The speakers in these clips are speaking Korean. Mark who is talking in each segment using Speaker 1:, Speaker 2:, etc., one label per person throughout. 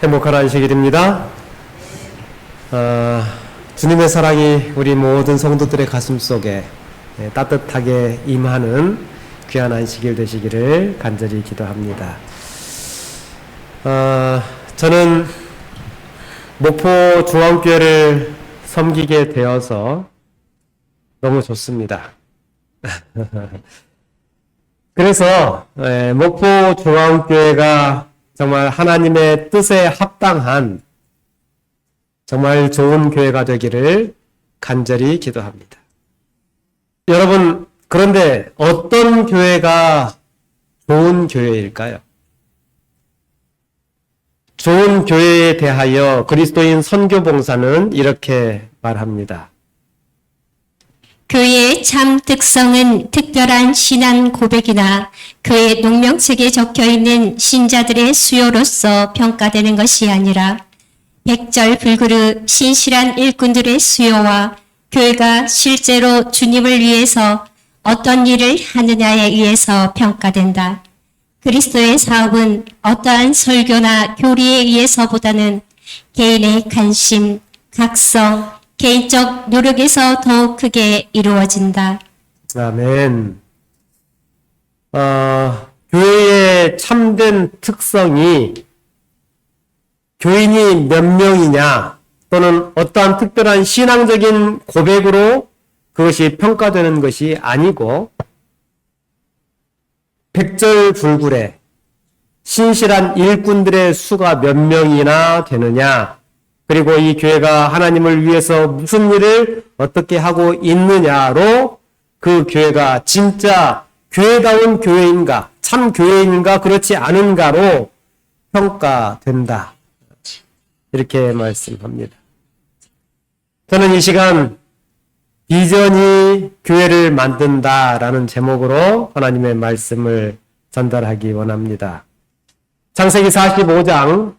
Speaker 1: 행복한 안식일입니다. 주님의 사랑이 우리 모든 성도들의 가슴 속에 따뜻하게 임하는 귀한 안식일 되시기를 간절히 기도합니다. 저는 목포 중앙교회를 섬기게 되어서 너무 좋습니다. 그래서 목포 중앙교회가 정말 하나님의 뜻에 합당한 정말 좋은 교회가 되기를 간절히 기도합니다. 여러분, 그런데 어떤 교회가 좋은 교회일까요? 좋은 교회에 대하여 그리스도인 선교봉사는 이렇게 말합니다.
Speaker 2: 교회의 참 특성은 특별한 신앙 고백이나 교회 농명책에 적혀있는 신자들의 수요로서 평가되는 것이 아니라 백절불그르 신실한 일꾼들의 수요와 교회가 실제로 주님을 위해서 어떤 일을 하느냐에 의해서 평가된다. 그리스도의 사업은 어떠한 설교나 교리에 의해서보다는 개인의 관심, 각성, 개인적 노력에서 더욱 크게 이루어진다.
Speaker 1: 아멘. 교회의 참된 특성이 교인이 몇 명이냐 또는 어떠한 특별한 신앙적인 고백으로 그것이 평가되는 것이 아니고 백절불굴의 신실한 일꾼들의 수가 몇 명이나 되느냐, 그리고 이 교회가 하나님을 위해서 무슨 일을 어떻게 하고 있느냐로 그 교회가 진짜 교회다운 교회인가, 참 교회인가, 그렇지 않은가로 평가된다. 이렇게 말씀합니다. 저는 이 시간 비전이 교회를 만든다라는 제목으로 하나님의 말씀을 전달하기 원합니다. 창세기 45장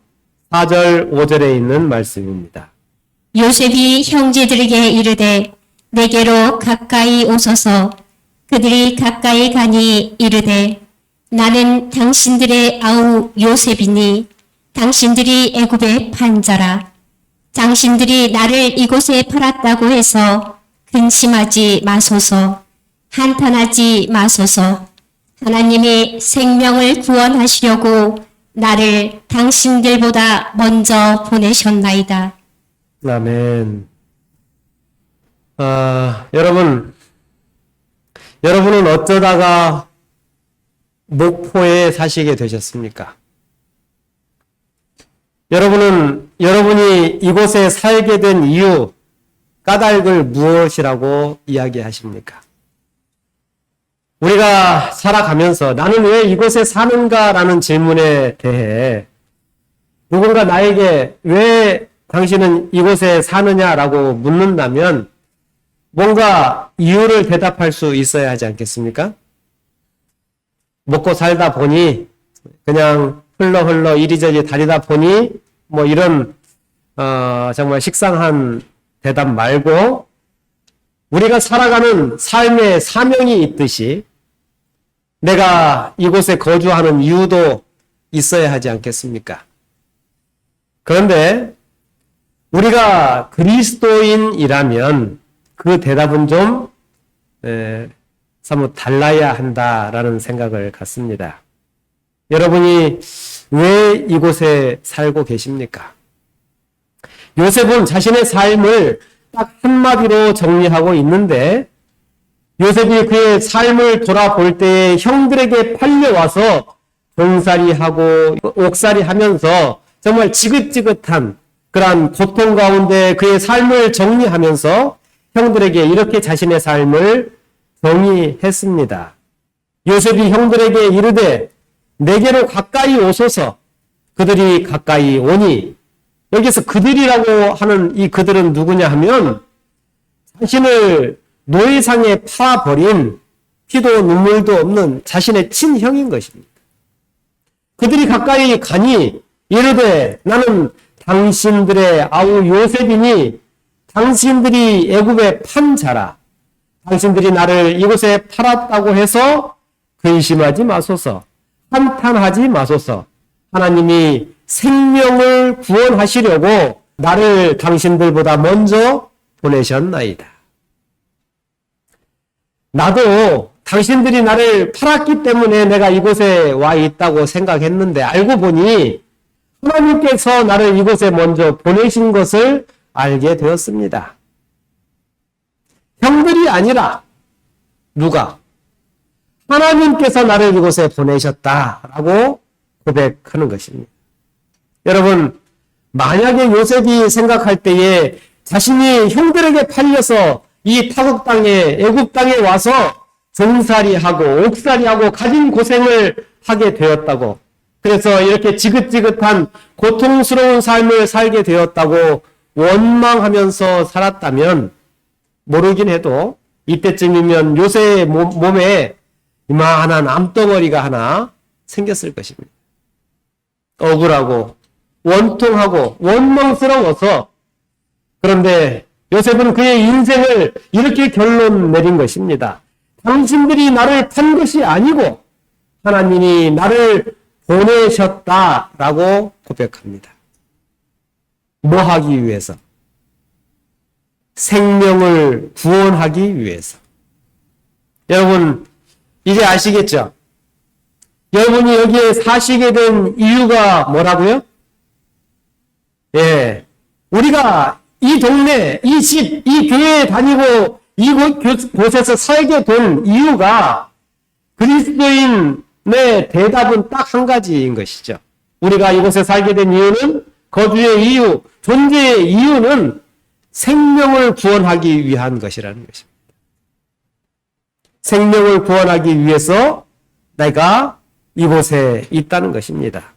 Speaker 1: 4절 5절에 있는 말씀입니다.
Speaker 2: 요셉이 형제들에게 이르되 내게로 가까이 오소서. 그들이 가까이 가니 이르되 나는 당신들의 아우 요셉이니 당신들이 애굽에 판 자라. 당신들이 나를 이곳에 팔았다고 해서 근심하지 마소서. 한탄하지 마소서. 하나님이 생명을 구원하시려고 나를 당신들보다 먼저 보내셨나이다.
Speaker 1: 아멘. 여러분은 어쩌다가 목포에 사시게 되셨습니까? 여러분이 이곳에 살게 된 이유, 까닭을 무엇이라고 이야기하십니까? 우리가 살아가면서 나는 왜 이곳에 사는가라는 질문에 대해 누군가 나에게 왜 당신은 이곳에 사느냐라고 묻는다면 뭔가 이유를 대답할 수 있어야 하지 않겠습니까? 먹고 살다 보니, 그냥 흘러 이리저리 다니다 보니, 뭐 이런 정말 식상한 대답 말고 우리가 살아가는 삶의 사명이 있듯이 내가 이곳에 거주하는 이유도 있어야 하지 않겠습니까? 그런데 우리가 그리스도인이라면 그 대답은 좀 사뭇 달라야 한다라는 생각을 갖습니다. 여러분이 왜 이곳에 살고 계십니까? 요셉은 자신의 삶을 딱 한마디로 정리하고 있는데, 요셉이 그의 삶을 돌아볼 때에 형들에게 팔려와서 돈살이하고 옥살이 하면서 정말 지긋지긋한 그러한 고통 가운데 그의 삶을 정리하면서 형들에게 이렇게 자신의 삶을 정의했습니다. 요셉이 형들에게 이르되 내게로 가까이 오소서. 그들이 가까이 오니, 여기서 그들이라고 하는 이 그들은 누구냐 하면 자신을 노예상에 팔아버린 피도 눈물도 없는 자신의 친형인 것입니다. 그들이 가까이 가니 이르되 나는 당신들의 아우 요셉이니 당신들이 애굽에 판 자라. 당신들이 나를 이곳에 팔았다고 해서 근심하지 마소서. 한탄하지 마소서. 하나님이 생명을 구원하시려고 나를 당신들보다 먼저 보내셨나이다. 나도 당신들이 나를 팔았기 때문에 내가 이곳에 와 있다고 생각했는데 알고 보니 하나님께서 나를 이곳에 먼저 보내신 것을 알게 되었습니다. 형들이 아니라 누가? 하나님께서 나를 이곳에 보내셨다라고 고백하는 것입니다. 여러분, 만약에 요셉이 생각할 때에 자신이 형들에게 팔려서 이 타국 땅에, 애굽 땅에 와서 종살이하고 옥살이하고 가진 고생을 하게 되었다고, 그래서 이렇게 지긋지긋한 고통스러운 삶을 살게 되었다고 원망하면서 살았다면 모르긴 해도 이때쯤이면 요셉의 몸에 이만한 암덩어리가 하나 생겼을 것입니다. 억울하고 원통하고 원망스러워서. 그런데 요셉은 그의 인생을 이렇게 결론 내린 것입니다. 당신들이 나를 판 것이 아니고 하나님이 나를 보내셨다라고 고백합니다. 뭐 하기 위해서? 생명을 구원하기 위해서. 여러분, 이제 아시겠죠? 여러분이 여기에 사시게 된 이유가 뭐라고요? 예. 우리가 이 동네, 이 집, 이 교회에 다니고 이곳에서 살게 된 이유가 그리스도인의 대답은 딱 한 가지인 것이죠. 우리가 이곳에 살게 된 이유는, 거주의 이유, 존재의 이유는 생명을 구원하기 위한 것이라는 것입니다. 생명을 구원하기 위해서 내가 이곳에 있다는 것입니다.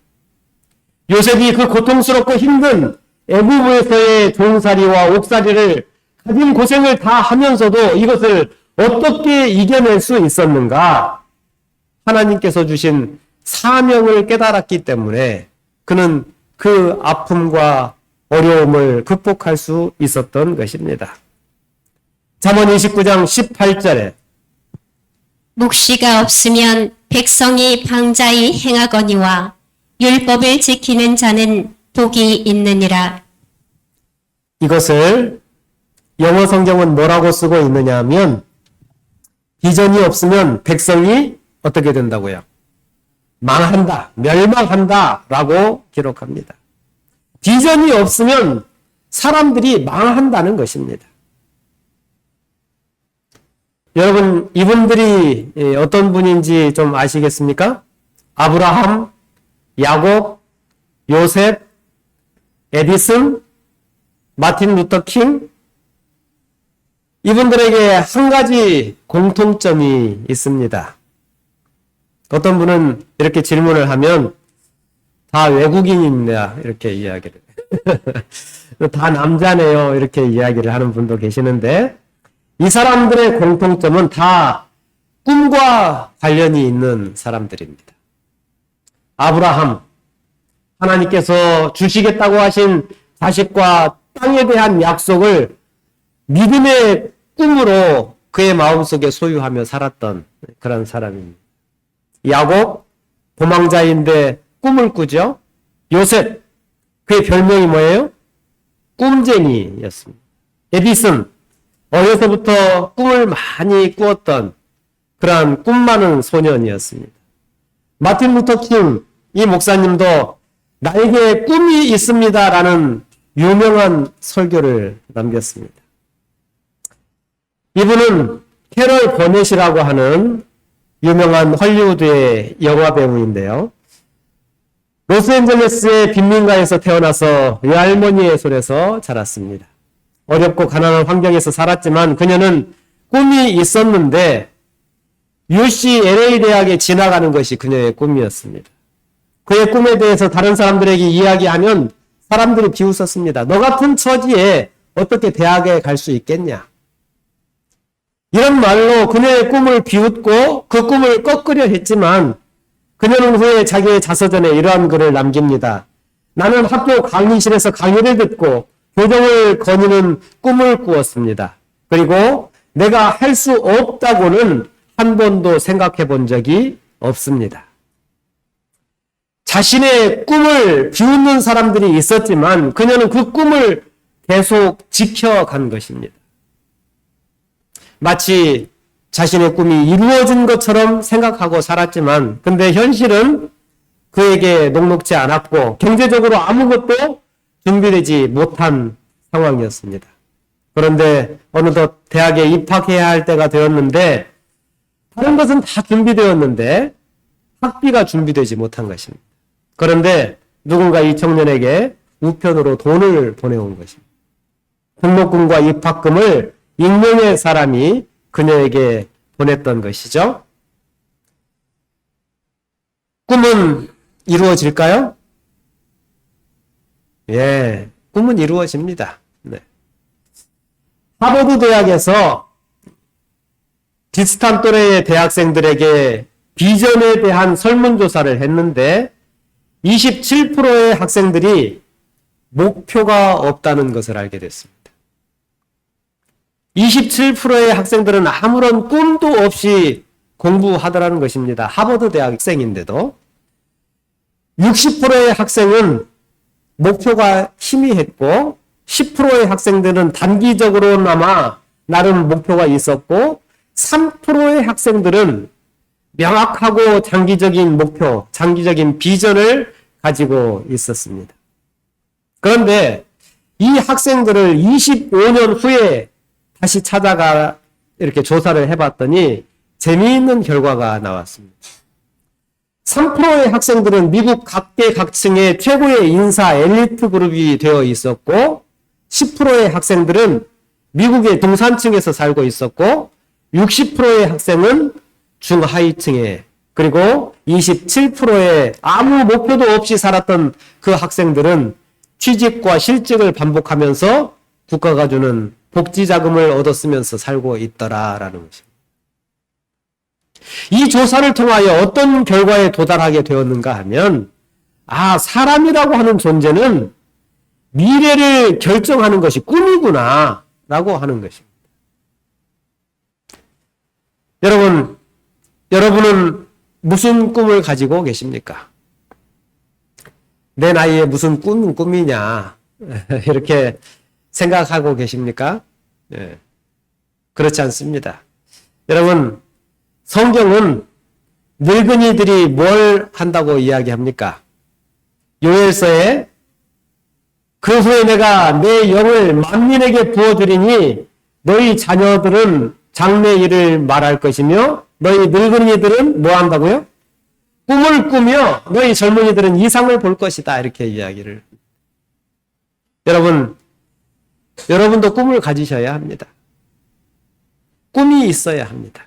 Speaker 1: 요셉이 그 고통스럽고 힘든 애굽에서의 종살이와 옥살이를 가진 고생을 다 하면서도 이것을 어떻게 이겨낼 수 있었는가? 하나님께서 주신 사명을 깨달았기 때문에 그는 그 아픔과 어려움을 극복할 수 있었던 것입니다. 잠언 29장 18절에
Speaker 2: 묵시가 없으면 백성이 방자히 행하거니와 율법을 지키는 자는 복이 있느니라.
Speaker 1: 이것을 영어 성경은 뭐라고 쓰고 있느냐 하면 비전이 없으면 백성이 어떻게 된다고요? 망한다, 멸망한다 라고 기록합니다. 비전이 없으면 사람들이 망한다는 것입니다. 여러분, 이분들이 어떤 분인지 좀 아시겠습니까? 아브라함, 야곱, 요셉, 에디슨, 마틴 루터 킹, 이분들에게 한 가지 공통점이 있습니다. 어떤 분은 이렇게 질문을 하면 다 외국인입니다. 이렇게 이야기를. 다 남자네요. 이렇게 이야기를 하는 분도 계시는데 이 사람들의 공통점은 다 꿈과 관련이 있는 사람들입니다. 아브라함, 하나님께서 주시겠다고 하신 자식과 땅에 대한 약속을 믿음의 꿈으로 그의 마음속에 소유하며 살았던 그런 사람입니다. 야곱, 도망자인데 꿈을 꾸죠. 요셉, 그의 별명이 뭐예요? 꿈쟁이였습니다. 에디슨, 어려서부터 꿈을 많이 꾸었던 그러한 꿈 많은 소년이었습니다. 마틴 루터 킹, 이 목사님도 나에게 꿈이 있습니다라는 유명한 설교를 남겼습니다. 이분은 캐럴 버넷이라고 하는 유명한 헐리우드의 영화 배우인데요. 로스앤젤레스의 빈민가에서 태어나서 외할머니의 손에서 자랐습니다. 어렵고 가난한 환경에서 살았지만 그녀는 꿈이 있었는데 UCLA 대학에 진학하는 것이 그녀의 꿈이었습니다. 그의 꿈에 대해서 다른 사람들에게 이야기하면 사람들이 비웃었습니다. 너 같은 처지에 어떻게 대학에 갈 수 있겠냐? 이런 말로 그녀의 꿈을 비웃고 그 꿈을 꺾으려 했지만 그녀는 후에 자기의 자서전에 이러한 글을 남깁니다. 나는 학교 강의실에서 강의를 듣고 교정을 거니는 꿈을 꾸었습니다. 그리고 내가 할 수 없다고는 한 번도 생각해 본 적이 없습니다. 자신의 꿈을 비웃는 사람들이 있었지만 그녀는 그 꿈을 계속 지켜간 것입니다. 마치 자신의 꿈이 이루어진 것처럼 생각하고 살았지만 근데 현실은 그에게 녹록지 않았고 경제적으로 아무것도 준비되지 못한 상황이었습니다. 그런데 어느덧 대학에 입학해야 할 때가 되었는데 다른 것은 다 준비되었는데 학비가 준비되지 못한 것입니다. 그런데 누군가 이 청년에게 우편으로 돈을 보내온 것입니다. 등록금과 입학금을 익명의 사람이 그녀에게 보냈던 것이죠. 꿈은 이루어질까요? 예, 꿈은 이루어집니다. 네. 하버드 대학에서 비슷한 또래의 대학생들에게 비전에 대한 설문조사를 했는데 27%의 학생들이 목표가 없다는 것을 알게 됐습니다. 27%의 학생들은 아무런 꿈도 없이 공부하더라는 것입니다. 하버드 대학 학생인데도 60%의 학생은 목표가 희미했고 10%의 학생들은 단기적으로나마 나름 목표가 있었고 3%의 학생들은 명확하고 장기적인 목표, 장기적인 비전을 가지고 있었습니다. 그런데 이 학생들을 25년 후에 다시 찾아가 이렇게 조사를 해봤더니 재미있는 결과가 나왔습니다. 3%의 학생들은 미국 각계각층의 최고의 인사 엘리트 그룹이 되어 있었고 10%의 학생들은 미국의 동산층에서 살고 있었고 60%의 학생은 중하위층에 그리고 27%의 아무 목표도 없이 살았던 그 학생들은 취직과 실직을 반복하면서 국가가 주는 복지자금을 얻었으면서 살고 있더라라는 것입니다. 이 조사를 통하여 어떤 결과에 도달하게 되었는가 하면 사람이라고 하는 존재는 미래를 결정하는 것이 꿈이구나 라고 하는 것입니다. 여러분은 무슨 꿈을 가지고 계십니까? 내 나이에 무슨 꿈이냐 이렇게 생각하고 계십니까? 예. 그렇지 않습니다. 여러분, 성경은 늙은이들이 뭘 한다고 이야기합니까? 요엘서에 그 후에 내가 내 영을 만민에게 부어주리니 너희 자녀들은 장래 일을 말할 것이며 너희 늙은이들은 뭐 한다고요? 꿈을 꾸며 너희 젊은이들은 이상을 볼 것이다. 이렇게 이야기를. 여러분도 꿈을 가지셔야 합니다. 꿈이 있어야 합니다.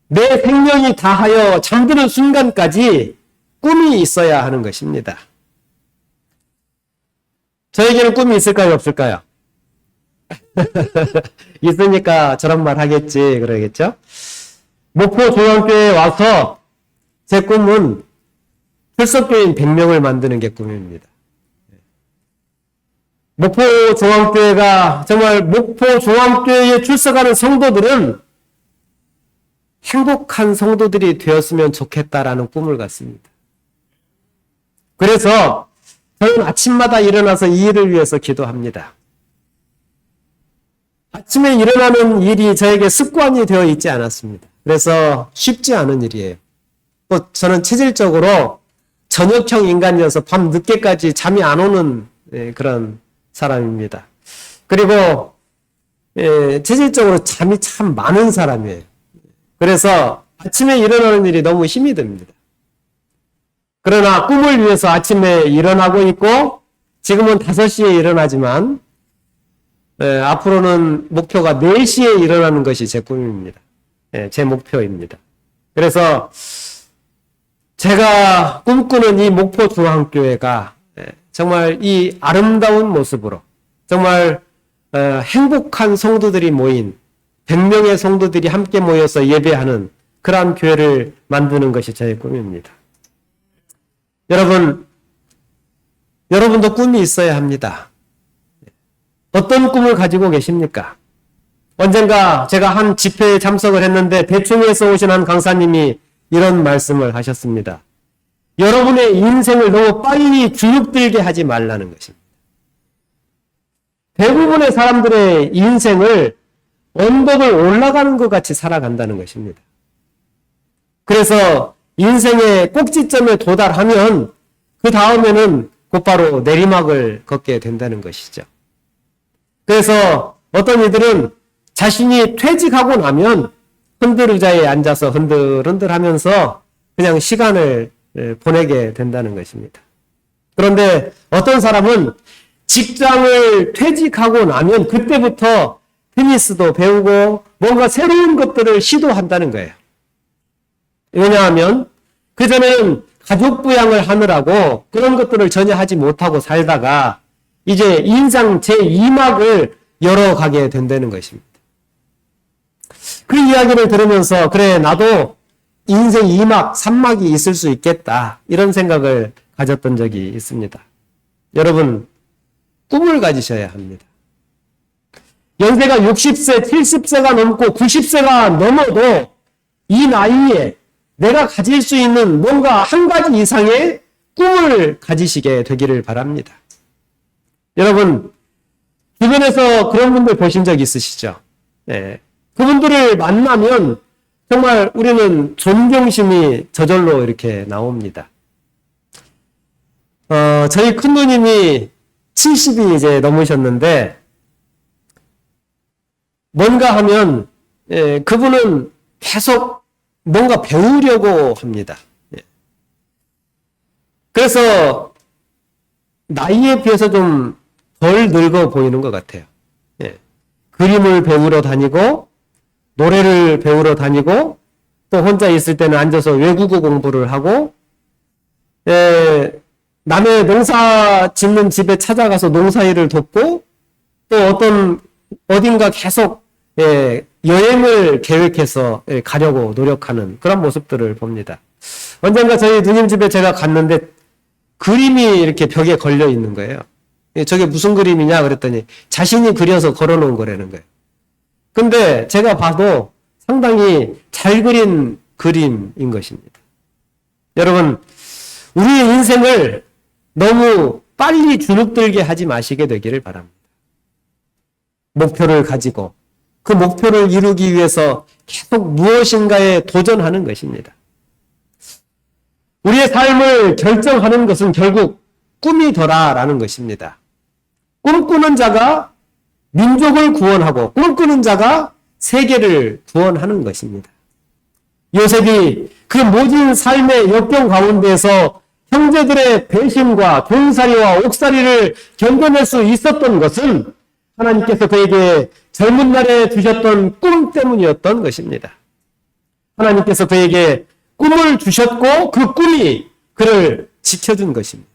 Speaker 1: 내 생명이 다하여 잠드는 순간까지 꿈이 있어야 하는 것입니다. 저에게는 꿈이 있을까요? 없을까요? 있으니까 저런 말 하겠지 그러겠죠? 목포 중앙교회에 와서 제 꿈은 출석교인 100명을 만드는 게 꿈입니다. 목포 중앙교회가 정말 목포 중앙교회에 출석하는 성도들은 행복한 성도들이 되었으면 좋겠다라는 꿈을 갖습니다. 그래서 저는 아침마다 일어나서 이 일을 위해서 기도합니다. 아침에 일어나는 일이 저에게 습관이 되어 있지 않았습니다. 그래서 쉽지 않은 일이에요. 또 저는 체질적으로 저녁형 인간이어서 밤 늦게까지 잠이 안 오는 그런 사람입니다. 그리고 체질적으로 잠이 참 많은 사람이에요. 그래서 아침에 일어나는 일이 너무 힘이 듭니다. 그러나 꿈을 위해서 아침에 일어나고 있고 지금은 5시에 일어나지만 앞으로는 목표가 4시에 일어나는 것이 제 꿈입니다. 제 목표입니다. 그래서 제가 꿈꾸는 이 목포 중앙교회가 정말 이 아름다운 모습으로 정말 행복한 성도들이 모인 100명의 성도들이 함께 모여서 예배하는 그러한 교회를 만드는 것이 저의 꿈입니다. 여러분도 꿈이 있어야 합니다. 어떤 꿈을 가지고 계십니까? 언젠가 제가 한 집회에 참석을 했는데 대충에서 오신 한 강사님이 이런 말씀을 하셨습니다. 여러분의 인생을 너무 빨리 주눅들게 하지 말라는 것입니다. 대부분의 사람들의 인생을 언덕을 올라가는 것 같이 살아간다는 것입니다. 그래서 인생의 꼭지점에 도달하면 그 다음에는 곧바로 내리막을 걷게 된다는 것이죠. 그래서 어떤 이들은 자신이 퇴직하고 나면 흔들 의자에 앉아서 흔들흔들 하면서 그냥 시간을 보내게 된다는 것입니다. 그런데 어떤 사람은 직장을 퇴직하고 나면 그때부터 테니스도 배우고 뭔가 새로운 것들을 시도한다는 거예요. 왜냐하면 그전에는 가족 부양을 하느라고 그런 것들을 전혀 하지 못하고 살다가 이제 인생 제2막을 열어가게 된다는 것입니다. 그 이야기를 들으면서 그래 나도 인생 2막, 3막이 있을 수 있겠다 이런 생각을 가졌던 적이 있습니다. 여러분 꿈을 가지셔야 합니다. 연세가 60세, 70세가 넘고 90세가 넘어도 이 나이에 내가 가질 수 있는 뭔가 한 가지 이상의 꿈을 가지시게 되기를 바랍니다. 여러분 주변에서 그런 분들 보신 적 있으시죠? 네. 그분들을 만나면 정말 우리는 존경심이 저절로 이렇게 나옵니다. 저희 큰 누님이 70이 이제 넘으셨는데 뭔가 하면 그분은 계속 뭔가 배우려고 합니다. 그래서 나이에 비해서 좀 덜 늙어 보이는 것 같아요. 그림을 배우러 다니고 노래를 배우러 다니고 또 혼자 있을 때는 앉아서 외국어 공부를 하고 남의 농사 짓는 집에 찾아가서 농사일을 돕고 또 어딘가 계속 여행을 계획해서 가려고 노력하는 그런 모습들을 봅니다. 언젠가 저희 누님 집에 제가 갔는데 그림이 이렇게 벽에 걸려 있는 거예요. 저게 무슨 그림이냐 그랬더니 자신이 그려서 걸어놓은 거라는 거예요. 근데 제가 봐도 상당히 잘 그린 그림인 것입니다. 여러분, 우리의 인생을 너무 빨리 주눅들게 하지 마시게 되기를 바랍니다. 목표를 가지고 그 목표를 이루기 위해서 계속 무엇인가에 도전하는 것입니다. 우리의 삶을 결정하는 것은 결국 꿈이더라라는 것입니다. 꿈꾸는 자가 민족을 구원하고 꿈꾸는 자가 세계를 구원하는 것입니다. 요셉이 그 모진 삶의 역경 가운데서 형제들의 배신과 종살이와 옥살이를 견뎌낼 수 있었던 것은 하나님께서 그에게 젊은 날에 주셨던 꿈 때문이었던 것입니다. 하나님께서 그에게 꿈을 주셨고 그 꿈이 그를 지켜준 것입니다.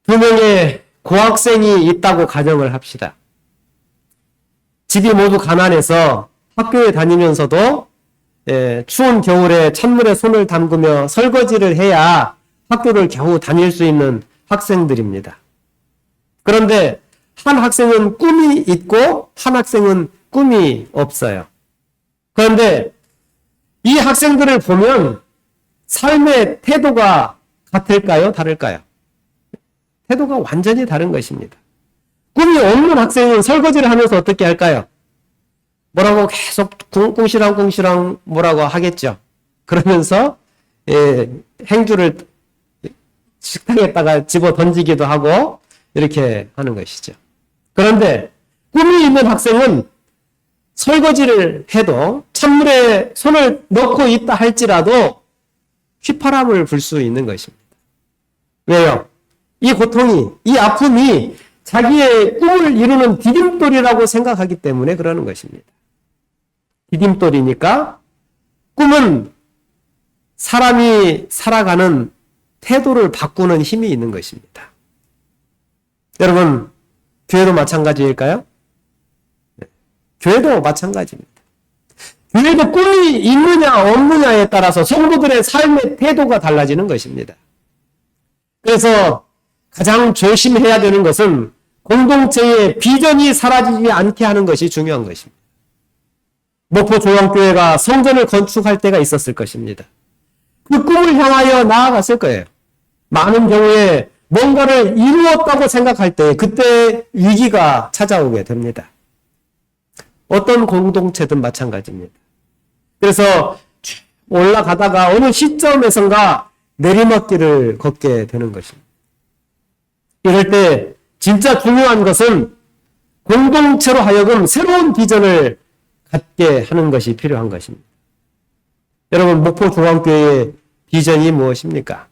Speaker 1: 2명의 고학생이 있다고 가정을 합시다. 집이 모두 가난해서 학교에 다니면서도 추운 겨울에 찬물에 손을 담그며 설거지를 해야 학교를 겨우 다닐 수 있는 학생들입니다. 그런데 한 학생은 꿈이 있고 한 학생은 꿈이 없어요. 그런데 이 학생들을 보면 삶의 태도가 같을까요? 다를까요? 태도가 완전히 다른 것입니다. 꿈이 없는 학생은 설거지를 하면서 어떻게 할까요? 뭐라고 계속 꿍시렁꿍시렁 뭐라고 하겠죠. 그러면서 행주를 식탁에다가 집어 던지기도 하고 이렇게 하는 것이죠. 그런데 꿈이 있는 학생은 설거지를 해도 찬물에 손을 넣고 있다 할지라도 휘파람을 불 수 있는 것입니다. 왜요? 이 고통이, 이 아픔이 자기의 꿈을 이루는 디딤돌이라고 생각하기 때문에 그러는 것입니다. 디딤돌이니까 꿈은 사람이 살아가는 태도를 바꾸는 힘이 있는 것입니다. 여러분, 교회도 마찬가지일까요? 네. 교회도 마찬가지입니다. 교회도 꿈이 있느냐 없느냐에 따라서 성도들의 삶의 태도가 달라지는 것입니다. 그래서 가장 조심해야 되는 것은 공동체의 비전이 사라지지 않게 하는 것이 중요한 것입니다. 목포 조양교회가 성전을 건축할 때가 있었을 것입니다. 그 꿈을 향하여 나아갔을 거예요. 많은 경우에 뭔가를 이루었다고 생각할 때 그때 위기가 찾아오게 됩니다. 어떤 공동체든 마찬가지입니다. 그래서 올라가다가 어느 시점에선가 내리막길을 걷게 되는 것입니다. 이럴 때 진짜 중요한 것은 공동체로 하여금 새로운 비전을 갖게 하는 것이 필요한 것입니다. 여러분, 목포중앙교회의 비전이 무엇입니까?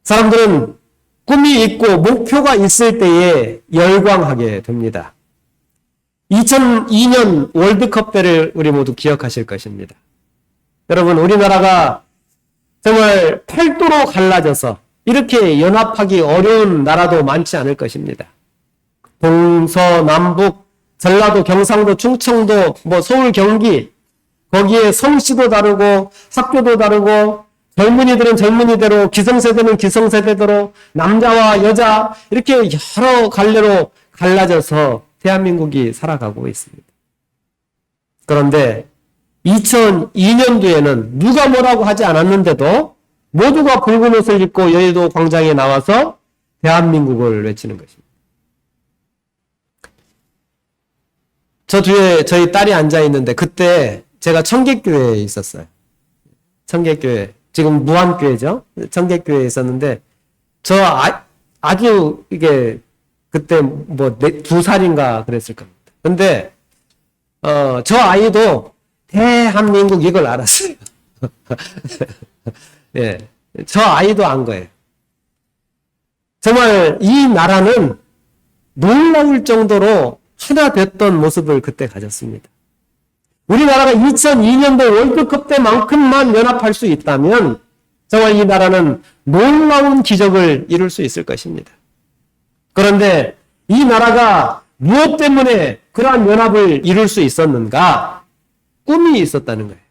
Speaker 1: 사람들은 꿈이 있고 목표가 있을 때에 열광하게 됩니다. 2002년 월드컵 때를 우리 모두 기억하실 것입니다. 여러분, 우리나라가 정말 팔도로 갈라져서 이렇게 연합하기 어려운 나라도 많지 않을 것입니다. 동서남북, 전라도, 경상도, 충청도, 서울, 경기, 거기에 성씨도 다르고 학교도 다르고 젊은이들은 젊은이대로, 기성세대는 기성세대대로, 남자와 여자 이렇게 여러 갈래로 갈라져서 대한민국이 살아가고 있습니다. 그런데 2002년도에는 누가 뭐라고 하지 않았는데도 모두가 붉은 옷을 입고 여의도 광장에 나와서 대한민국을 외치는 것입니다. 저 뒤에 저희 딸이 앉아 있는데 그때 제가 청계교회에 있었어요. 청계교회. 지금 무안교회죠. 청계교회에 있었는데 아주 이게 그때 2살인가 그랬을 겁니다. 근데 저 아이도 대한민국 이걸 알았어요. 예, 저 아이도 안 거예요. 정말 이 나라는 놀라울 정도로 하나 됐던 모습을 그때 가졌습니다. 우리나라가 2002년도 월드컵 때만큼만 연합할 수 있다면 정말 이 나라는 놀라운 기적을 이룰 수 있을 것입니다. 그런데 이 나라가 무엇 때문에 그러한 연합을 이룰 수 있었는가? 꿈이 있었다는 거예요.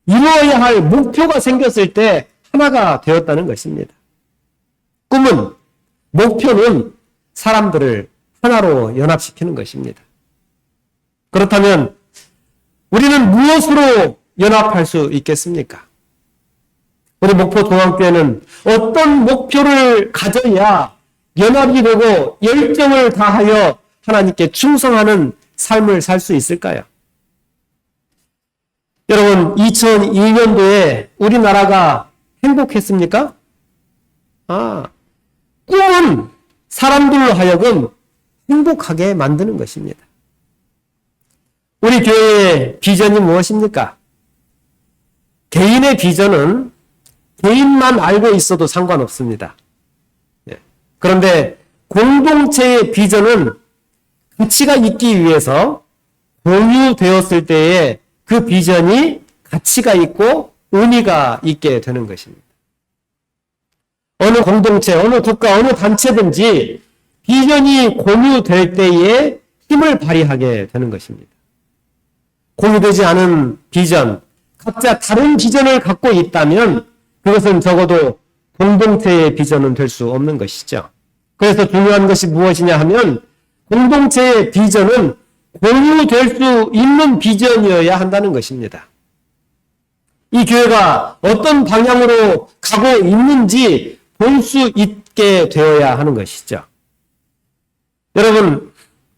Speaker 1: 이루어야 할 목표가 생겼을 때 하나가 되었다는 것입니다. 꿈은, 목표는 사람들을 하나로 연합시키는 것입니다. 그렇다면 우리는 무엇으로 연합할 수 있겠습니까? 우리 목포중앙교회는 어떤 목표를 가져야 연합이 되고 열정을 다하여 하나님께 충성하는 삶을 살 수 있을까요? 여러분, 2002년도에 우리나라가 행복했습니까? 꿈은 사람들로 하여금 행복하게 만드는 것입니다. 우리 교회의 비전이 무엇입니까? 개인의 비전은 개인만 알고 있어도 상관없습니다. 그런데 공동체의 비전은 가치가 있기 위해서 공유되었을 때에 그 비전이 가치가 있고 의미가 있게 되는 것입니다. 어느 공동체, 어느 국가, 어느 단체든지 비전이 공유될 때에 힘을 발휘하게 되는 것입니다. 공유되지 않은 비전, 각자 다른 비전을 갖고 있다면 그것은 적어도 공동체의 비전은 될 수 없는 것이죠. 그래서 중요한 것이 무엇이냐 하면 공동체의 비전은 공유될 수 있는 비전이어야 한다는 것입니다. 이 교회가 어떤 방향으로 가고 있는지 볼 수 있게 되어야 하는 것이죠. 여러분,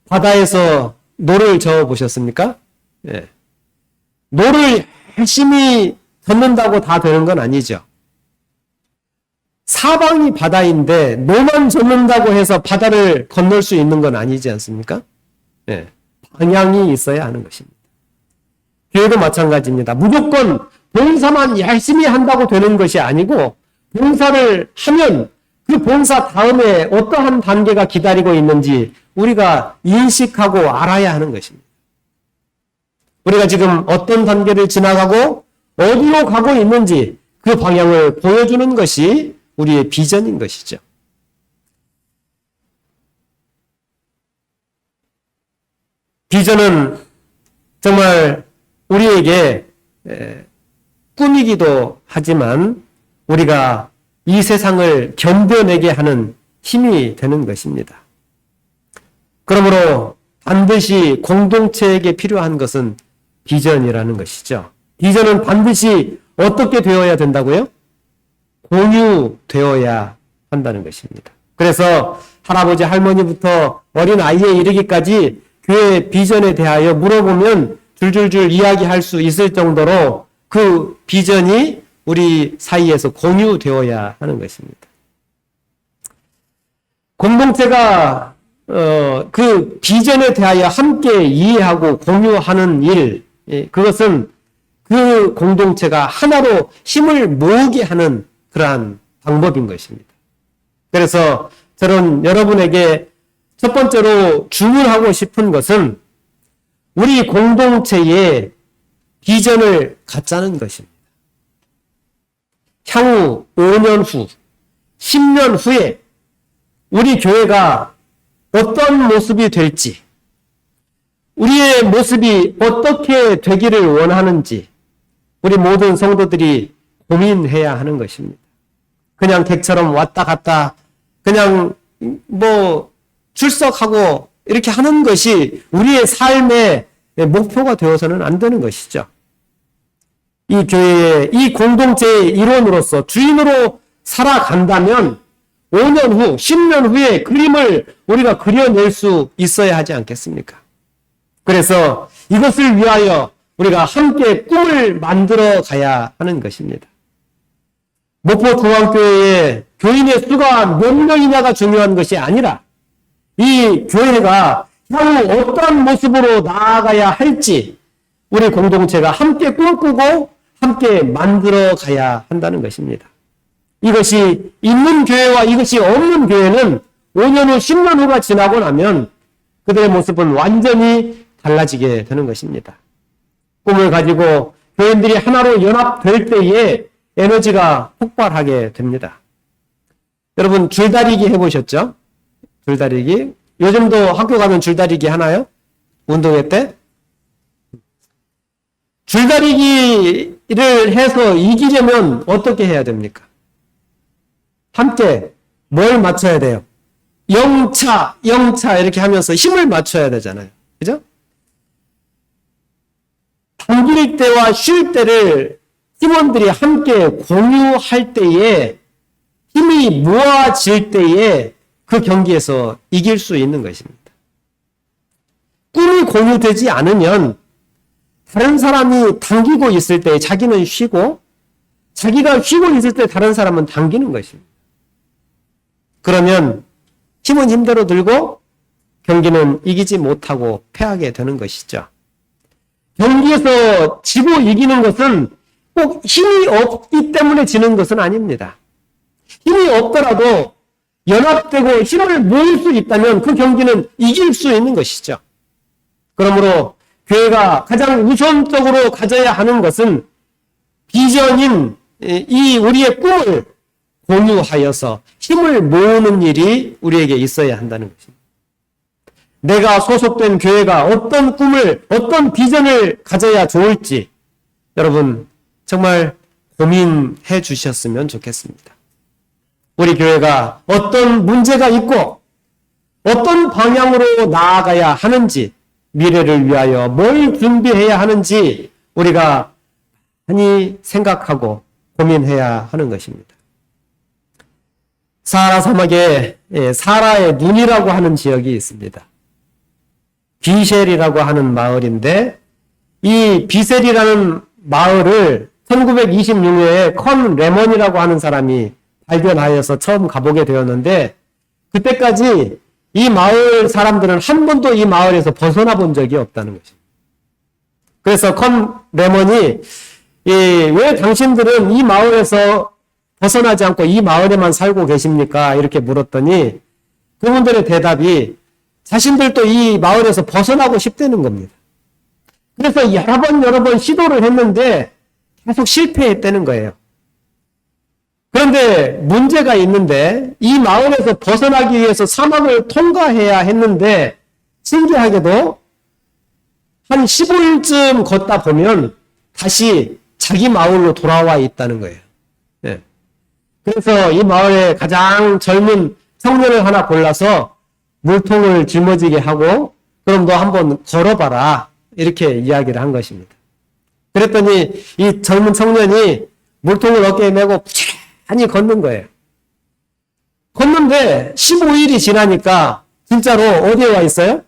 Speaker 1: 바다에서 노를 저어 보셨습니까? 예. 노를 열심히 젓는다고 다 되는 건 아니죠. 사방이 바다인데 노만 젓는다고 해서 바다를 건널 수 있는 건 아니지 않습니까? 예. 방향이 있어야 하는 것입니다. 교회도 마찬가지입니다. 무조건 봉사만 열심히 한다고 되는 것이 아니고 봉사를 하면 그 봉사 다음에 어떠한 단계가 기다리고 있는지 우리가 인식하고 알아야 하는 것입니다. 우리가 지금 어떤 단계를 지나가고 어디로 가고 있는지 그 방향을 보여주는 것이 우리의 비전인 것이죠. 비전은 정말 우리에게 꿈이기도 하지만 우리가 이 세상을 견뎌내게 하는 힘이 되는 것입니다. 그러므로 반드시 공동체에게 필요한 것은 비전이라는 것이죠. 비전은 반드시 어떻게 되어야 된다고요? 공유되어야 한다는 것입니다. 그래서 할아버지 할머니부터 어린 아이에 이르기까지 교회 비전에 대하여 물어보면 줄줄줄 이야기할 수 있을 정도로 그 비전이 우리 사이에서 공유되어야 하는 것입니다. 공동체가 그 비전에 대하여 함께 이해하고 공유하는 일, 그것은 그 공동체가 하나로 힘을 모으게 하는 그러한 방법인 것입니다. 그래서 저는 여러분에게 첫 번째로 주문하고 싶은 것은 우리 공동체의 비전을 갖자는 것입니다. 향후 5년 후, 10년 후에 우리 교회가 어떤 모습이 될지, 우리의 모습이 어떻게 되기를 원하는지 우리 모든 성도들이 고민해야 하는 것입니다. 그냥 객처럼 왔다 갔다 그냥 출석하고 이렇게 하는 것이 우리의 삶의 목표가 되어서는 안 되는 것이죠. 이 교회의, 이 공동체의 일원으로서 주인으로 살아간다면 5년 후, 10년 후에 그림을 우리가 그려낼 수 있어야 하지 않겠습니까? 그래서 이것을 위하여 우리가 함께 꿈을 만들어 가야 하는 것입니다. 목포중앙교회의 교인의 수가 몇 명이냐가 중요한 것이 아니라 이 교회가 향후 어떤 모습으로 나아가야 할지 우리 공동체가 함께 꿈꾸고 함께 만들어 가야 한다는 것입니다. 이것이 있는 교회와 이것이 없는 교회는 5년 후, 10년 후가 지나고 나면 그들의 모습은 완전히 달라지게 되는 것입니다. 꿈을 가지고 교인들이 하나로 연합될 때에 에너지가 폭발하게 됩니다. 여러분 줄다리기 해보셨죠? 줄다리기. 요즘도 학교 가면 줄다리기 하나요? 운동회 때? 줄다리기를 해서 이기려면 어떻게 해야 됩니까? 함께 뭘 맞춰야 돼요? 영차 이렇게 하면서 힘을 맞춰야 되잖아요. 그죠? 당길 때와 쉴 때를 팀원들이 함께 공유할 때에 힘이 모아질 때에 그 경기에서 이길 수 있는 것입니다. 꿈이 공유되지 않으면 다른 사람이 당기고 있을 때 자기는 쉬고 자기가 쉬고 있을 때 다른 사람은 당기는 것입니다. 그러면 힘은 힘대로 들고 경기는 이기지 못하고 패하게 되는 것이죠. 경기에서 지고 이기는 것은 꼭 힘이 없기 때문에 지는 것은 아닙니다. 힘이 없더라도 연합되고 힘을 모을 수 있다면 그 경기는 이길 수 있는 것이죠. 그러므로 교회가 가장 우선적으로 가져야 하는 것은 비전인 이 우리의 꿈을 공유하여서 힘을 모으는 일이 우리에게 있어야 한다는 것입니다. 내가 소속된 교회가 어떤 꿈을, 어떤 비전을 가져야 좋을지 여러분 정말 고민해 주셨으면 좋겠습니다. 우리 교회가 어떤 문제가 있고 어떤 방향으로 나아가야 하는지 미래를 위하여 뭘 준비해야 하는지 우리가 많이 생각하고 고민해야 하는 것입니다. 사하라 사막에 사라의 눈이라고 하는 지역이 있습니다. 비셀이라고 하는 마을인데 이 비셀이라는 마을을 1926년에 컨 레먼이라고 하는 사람이 발견하여서 처음 가보게 되었는데 그때까지 이 마을 사람들은 한 번도 이 마을에서 벗어나 본 적이 없다는 것입니다. 그래서 컨 레먼이 왜 당신들은 이 마을에서 벗어나지 않고 이 마을에만 살고 계십니까? 이렇게 물었더니 그분들의 대답이 자신들도 이 마을에서 벗어나고 싶다는 겁니다. 그래서 여러 번 시도를 했는데 계속 실패했다는 거예요. 그런데 문제가 있는데 이 마을에서 벗어나기 위해서 사막을 통과해야 했는데 신기하게도 한 15일쯤 걷다 보면 다시 자기 마을로 돌아와 있다는 거예요. 네. 그래서 이 마을에 가장 젊은 청년을 하나 골라서 물통을 짊어지게 하고 그럼 너 한번 걸어봐라 이렇게 이야기를 한 것입니다. 그랬더니 이 젊은 청년이 물통을 어깨에 메고 부지런히 걷는 거예요. 걷는데 15일이 지나니까 진짜로 어디에 와 있어요?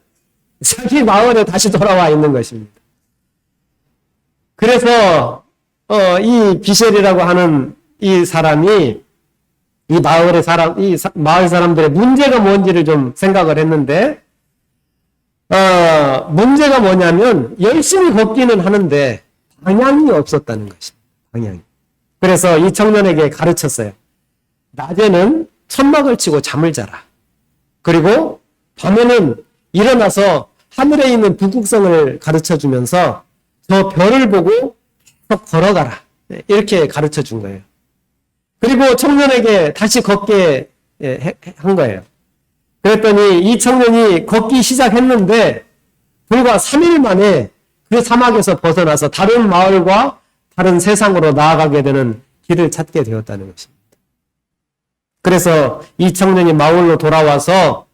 Speaker 1: 자기 마을에 다시 돌아와 있는 것입니다. 그래서 이 비셀이라고 하는 이 사람이 이 마을 사람들의 문제가 뭔지를 좀 생각을 했는데 문제가 뭐냐면 열심히 걷기는 하는데 방향이 없었다는 것입니다. 방향이. 그래서 이 청년에게 가르쳤어요. 낮에는 천막을 치고 잠을 자라. 그리고 밤에는 일어나서 하늘에 있는 북극성을 가르쳐주면서 저 별을 보고 계속 걸어가라. 이렇게 가르쳐준 거예요. 그리고 청년에게 다시 걷게 한 거예요. 그랬더니 이 청년이 걷기 시작했는데 불과 3일 만에 그 사막에서 벗어나서 다른 마을과 다른 세상으로 나아가게 되는 길을 찾게 되었다는 것입니다. 그래서 이 청년이 마을로 돌아와서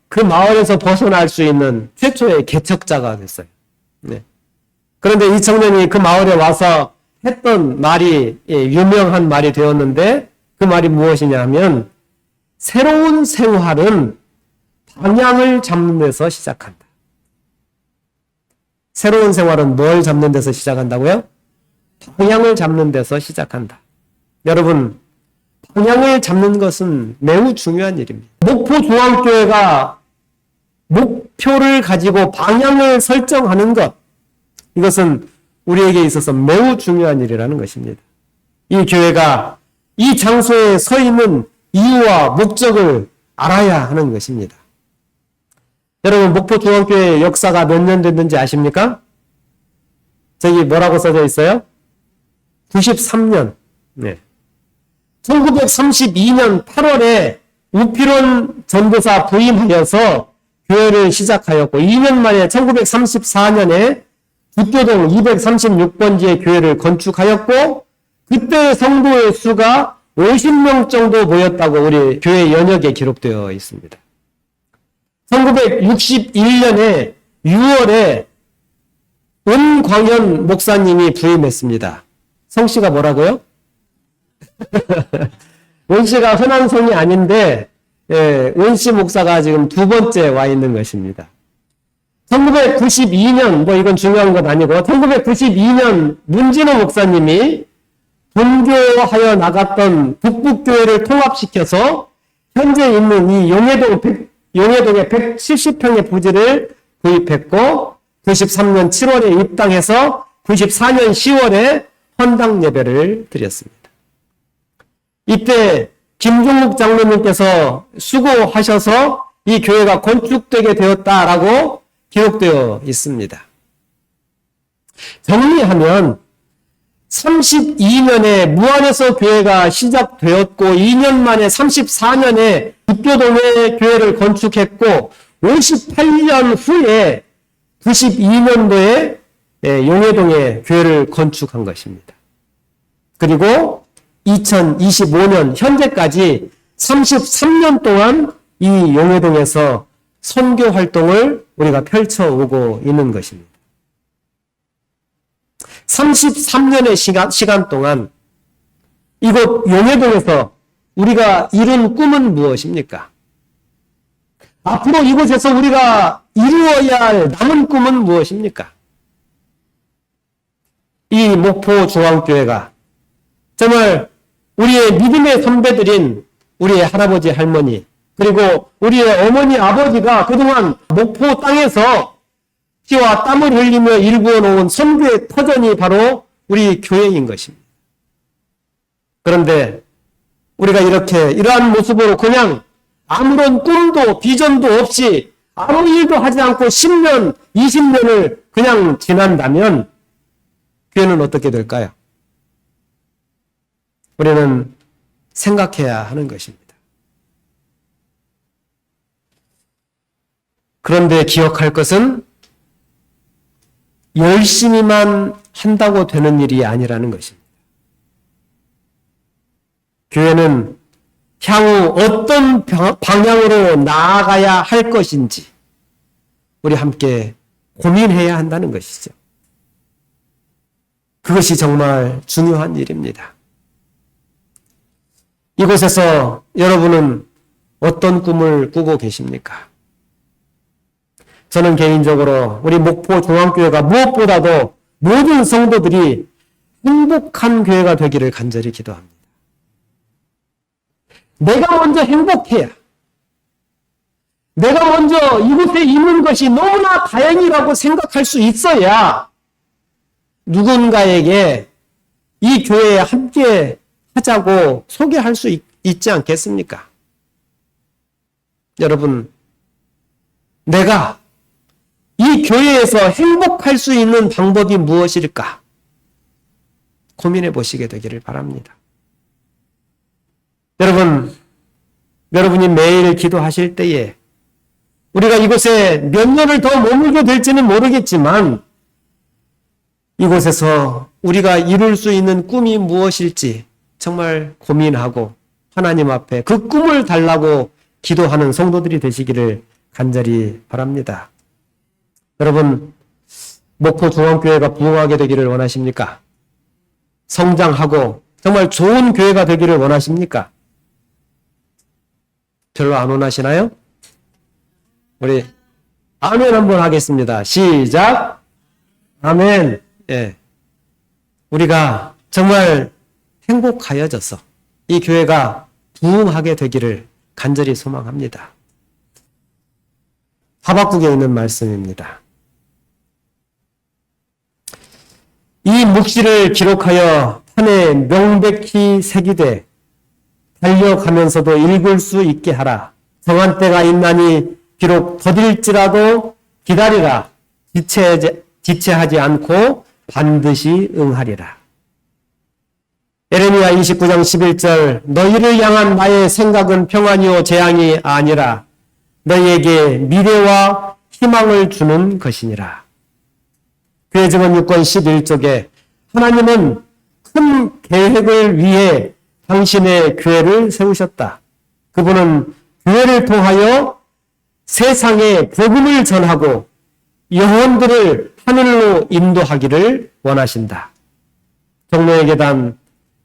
Speaker 1: 그 마을에서 벗어날 수 있는 최초의 개척자가 됐어요. 네. 그런데 이 청년이 그 마을에 와서 했던 말이 유명한 말이 되었는데 그 말이 무엇이냐 하면 새로운 생활은 방향을 잡는 데서 시작한다. 새로운 생활은 뭘 잡는 데서 시작한다고요? 방향을 잡는 데서 시작한다. 여러분, 방향을 잡는 것은 매우 중요한 일입니다. 목포중앙교회가 목표를 가지고 방향을 설정하는 것, 이것은 우리에게 있어서 매우 중요한 일이라는 것입니다. 이 교회가 이 장소에 서 있는 이유와 목적을 알아야 하는 것입니다. 여러분, 목포중앙교회 역사가 몇 년 됐는지 아십니까? 저기 뭐라고 써져 있어요? 93년. 네. 1932년 8월에 우필원 전도사 부임하여서 교회를 시작하였고 2년 만에 1934년에 북교동 236번지의 교회를 건축하였고 그때 성도의 수가 50명 정도 모였다고 우리 교회 연역에 기록되어 있습니다. 1961년에 6월에 은광현 목사님이 부임했습니다. 성씨가 뭐라고요? 은씨가 흔한 성이 아닌데 은씨 목사가 지금 두 번째 와 있는 것입니다. 1992년 이건 중요한 건 아니고 1992년 문진호 목사님이 분교하여 나갔던 북북교회를 통합시켜서 현재 있는 이 용해동에 170평의 부지를 구입했고 93년 7월에 입당해서 94년 10월에 헌당 예배를 드렸습니다. 이때 김종국 장로님께서 수고하셔서 이 교회가 건축되게 되었다라고 기록되어 있습니다. 정리하면 32년에 무안에서 교회가 시작되었고 2년 만에 34년에 북교동에 교회를 건축했고 58년 후에 92년도에 용해동에 교회를 건축한 것입니다. 그리고 2025년 현재까지 33년 동안 이 용해동에서 선교 활동을 우리가 펼쳐오고 있는 것입니다. 33년의 시간 동안 이곳 용해동에서 우리가 이룬 꿈은 무엇입니까? 앞으로 이곳에서 우리가 이루어야 할 남은 꿈은 무엇입니까? 이 목포중앙교회가 정말 우리의 믿음의 선배들인 우리의 할아버지, 할머니, 그리고 우리의 어머니, 아버지가 그동안 목포 땅에서 피와 땀을 흘리며 일구어 놓은 선교의 터전이 바로 우리 교회인 것입니다. 그런데 우리가 이러한 모습으로 그냥 아무런 꿈도 비전도 없이 아무 일도 하지 않고 10년, 20년을 그냥 지난다면 교회는 어떻게 될까요? 우리는 생각해야 하는 것입니다. 그런데 기억할 것은 열심히만 한다고 되는 일이 아니라는 것입니다. 교회는 향후 어떤 방향으로 나아가야 할 것인지 우리 함께 고민해야 한다는 것이죠. 그것이 정말 중요한 일입니다. 이곳에서 여러분은 어떤 꿈을 꾸고 계십니까? 저는 개인적으로 우리 목포 중앙교회가 무엇보다도 모든 성도들이 행복한 교회가 되기를 간절히 기도합니다. 내가 먼저 행복해야, 내가 먼저 이곳에 있는 것이 너무나 다행이라고 생각할 수 있어야 누군가에게 이 교회에 함께 하자고 소개할 수 있지 않겠습니까? 여러분, 내가 이 교회에서 행복할 수 있는 방법이 무엇일까? 고민해 보시게 되기를 바랍니다. 여러분, 여러분이 매일 기도하실 때에 우리가 이곳에 몇 년을 더 머물게 될지는 모르겠지만 이곳에서 우리가 이룰 수 있는 꿈이 무엇일지 정말 고민하고 하나님 앞에 그 꿈을 달라고 기도하는 성도들이 되시기를 간절히 바랍니다. 여러분, 목포 중앙교회가 부흥하게 되기를 원하십니까? 성장하고 정말 좋은 교회가 되기를 원하십니까? 별로 안 원하시나요? 우리 아멘 한번 하겠습니다. 시작. 아멘. 예. 우리가 정말 행복하여져서 이 교회가 부흥하게 되기를 간절히 소망합니다. 하박국에 있는 말씀입니다. 이 묵시를 기록하여 판에 명백히 새기되 달려가면서도 읽을 수 있게 하라. 정한 때가 있나니 비록 더딜지라도 기다리라. 지체하지 않고 반드시 응하리라. 에레미야 29장 11절 너희를 향한 나의 생각은 평안이요 재앙이 아니라 너희에게 미래와 희망을 주는 것이니라. 교회 증언 6권 11쪽에 하나님은 큰 계획을 위해 당신의 교회를 세우셨다. 그분은 교회를 통하여 세상에 복음을 전하고 영혼들을 하늘로 인도하기를 원하신다. 종로의 계단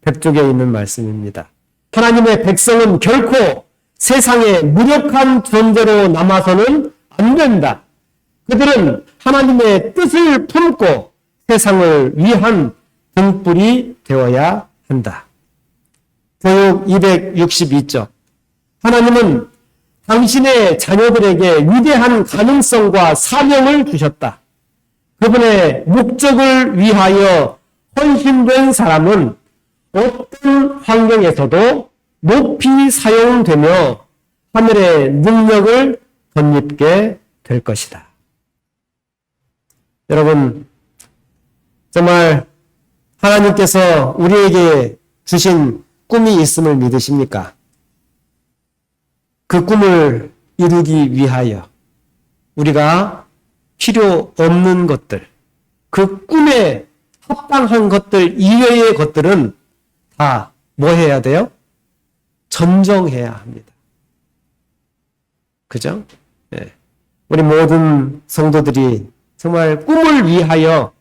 Speaker 1: 100쪽에 있는 말씀입니다. 하나님의 백성은 결코 세상에 무력한 존재로 남아서는 안 된다. 그들은 하나님의 뜻을 품고 세상을 위한 등불이 되어야 한다. 교육 262쪽 하나님은 당신의 자녀들에게 위대한 가능성과 사명을 주셨다. 그분의 목적을 위하여 헌신된 사람은 어떤 환경에서도 높이 사용되며 하늘의 능력을 덧입게 될 것이다. 여러분, 정말 하나님께서 우리에게 주신 꿈이 있음을 믿으십니까? 그 꿈을 이루기 위하여 우리가 필요 없는 것들, 그 꿈에 합당한 것들 이외의 것들은 다 뭐 해야 돼요? 전정해야 합니다. 그죠? 네. 우리 모든 성도들이 정말 꿈을 위하여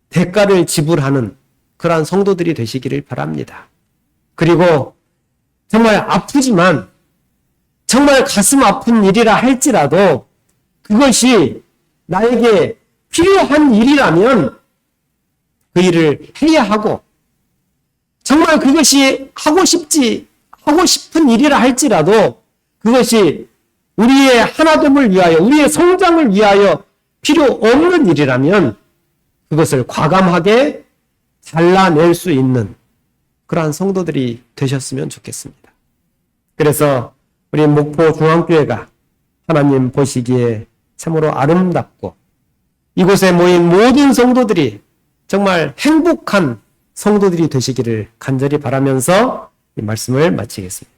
Speaker 1: 대가를 지불하는 그러한 성도들이 되시기를 바랍니다. 그리고 정말 아프지만 정말 가슴 아픈 일이라 할지라도 그것이 나에게 필요한 일이라면 그 일을 해야 하고 정말 그것이 하고 싶은 일이라 할지라도 그것이 우리의 하나됨을 위하여 우리의 성장을 위하여 필요 없는 일이라면 그것을 과감하게 잘라낼 수 있는 그러한 성도들이 되셨으면 좋겠습니다. 그래서 우리 목포 중앙교회가 하나님 보시기에 참으로 아름답고 이곳에 모인 모든 성도들이 정말 행복한 성도들이 되시기를 간절히 바라면서 이 말씀을 마치겠습니다.